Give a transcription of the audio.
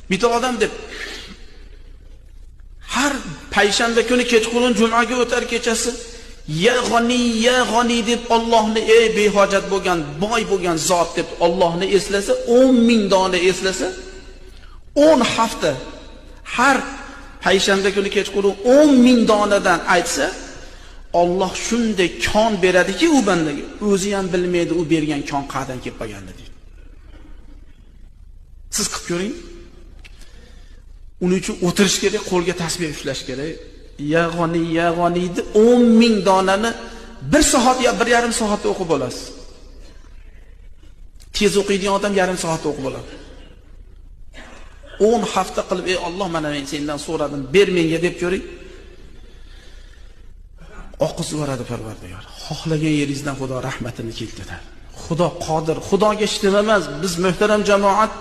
Bitta odam deb har payshanba kuni kechqurun jumaga o'tar kechasi ya g'ani deb Allohni ey behojat bo'lgan, boy bo'lgan zot deb Allohni eslasa, 10,000 dona eslasa, 10 hafta har payshanba kuni kechqurun 10,000 donadan aytsa, Alloh shunday kon beradiki u bandaga, o'zi ham bilmaydi u bergan kon qayerdan kelib qolganini deydi. Siz qilib ko'ring. Uning uchun o'tirish kerak, qo'lga tasbih ushlash kerak. Ya g'aniyni 10,000 donani 1 soat yo 1,5 soatda o'qib olasiz. Tez o'qiydigan odam 1,5 soatda o'qib oladi. 10 hafta qilib, ey Alloh, mana men sendan so'radim, ber menga deb ko'ring. Oqizib yuboradi Parvardigor. Xohlagan yeringizdan Xudo rahmatini keltiradi. Xudo qodir. Xudoga ishtim emas. Biz muhtaram jamoat